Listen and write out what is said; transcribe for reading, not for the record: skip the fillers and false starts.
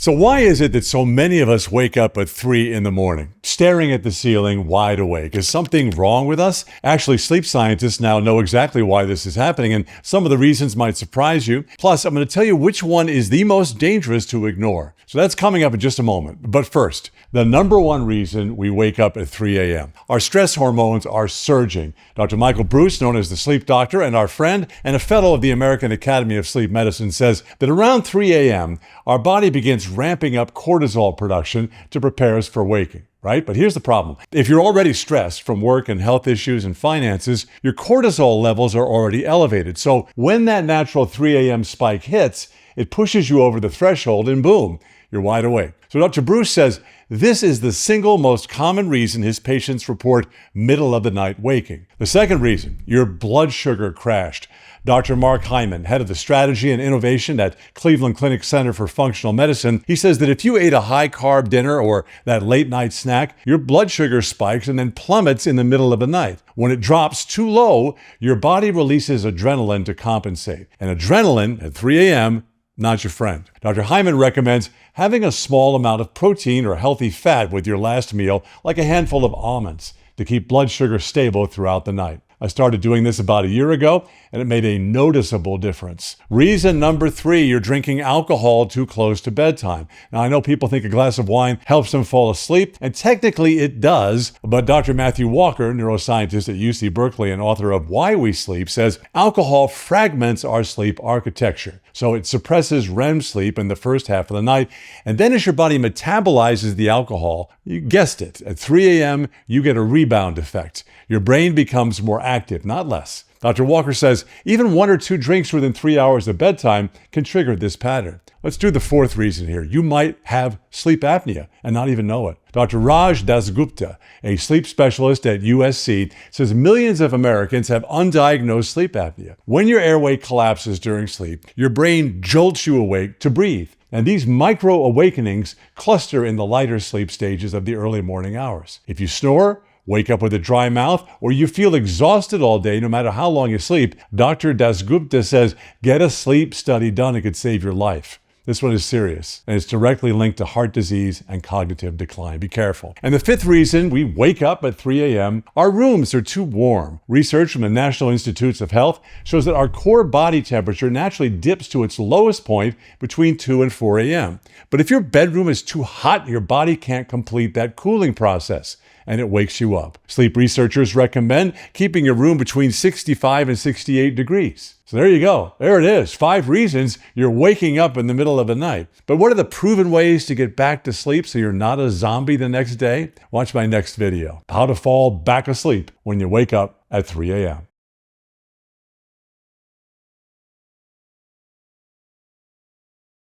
So why is it that so many of us wake up at 3 in the morning, staring at the ceiling, wide awake? Is something wrong with us? Actually, sleep scientists now know exactly why this is happening, and some of the reasons might surprise you. Plus, I'm going to tell you which one is the most dangerous to ignore. So that's coming up in just a moment. But first, the number one reason we wake up at 3 a.m. Our stress hormones are surging. Dr. Michael Bruce, known as the sleep doctor and our friend and a fellow of the American Academy of Sleep Medicine, says that around 3 a.m., our body begins ramping up cortisol production to prepare us for waking, right? But here's the problem. If you're already stressed from work and health issues and finances, your cortisol levels are already elevated. So when that natural 3 a.m. spike hits, it pushes you over the threshold and boom, you're wide awake. So Dr. Bruce says this is the single most common reason his patients report middle of the night waking. The second reason, your blood sugar crashed. Dr. Mark Hyman, head of the strategy and innovation at Cleveland Clinic Center for Functional Medicine, he says that if you ate a high-carb dinner or that late-night snack, your blood sugar spikes and then plummets in the middle of the night. When it drops too low, your body releases adrenaline to compensate. And adrenaline at 3 a.m., not your friend. Dr. Hyman recommends having a small amount of protein or healthy fat with your last meal, like a handful of almonds, to keep blood sugar stable throughout the night. I started doing this about a year ago, and it made a noticeable difference. Reason number 3, you're drinking alcohol too close to bedtime. Now, I know people think a glass of wine helps them fall asleep, and technically it does, but Dr. Matthew Walker, neuroscientist at UC Berkeley and author of Why We Sleep, says alcohol fragments our sleep architecture. So it suppresses REM sleep in the first half of the night, and then as your body metabolizes the alcohol, you guessed it, at 3 a.m., you get a rebound effect. Your brain becomes more active, not less. Dr. Walker says even 1 or 2 drinks within 3 hours of bedtime can trigger this pattern. Let's do the fourth reason here. You might have sleep apnea and not even know it. Dr. Raj Dasgupta, a sleep specialist at USC, says millions of Americans have undiagnosed sleep apnea. When your airway collapses during sleep, your brain jolts you awake to breathe. And these micro-awakenings cluster in the lighter sleep stages of the early morning hours. If you snore, wake up with a dry mouth, or you feel exhausted all day no matter how long you sleep, Dr. Dasgupta says get a sleep study done. It could save your life. This one is serious, and it's directly linked to heart disease and cognitive decline. Be careful. And the fifth reason we wake up at 3 a.m., our rooms are too warm. Research from the National Institutes of Health shows that our core body temperature naturally dips to its lowest point between 2 and 4 a.m. But if your bedroom is too hot, your body can't complete that cooling process, and it wakes you up. Sleep researchers recommend keeping your room between 65 and 68 degrees. So there you go. There it is. 5 reasons you're waking up in the middle of the night. But what are the proven ways to get back to sleep so you're not a zombie the next day? Watch my next video. How to fall back asleep when you wake up at 3 a.m.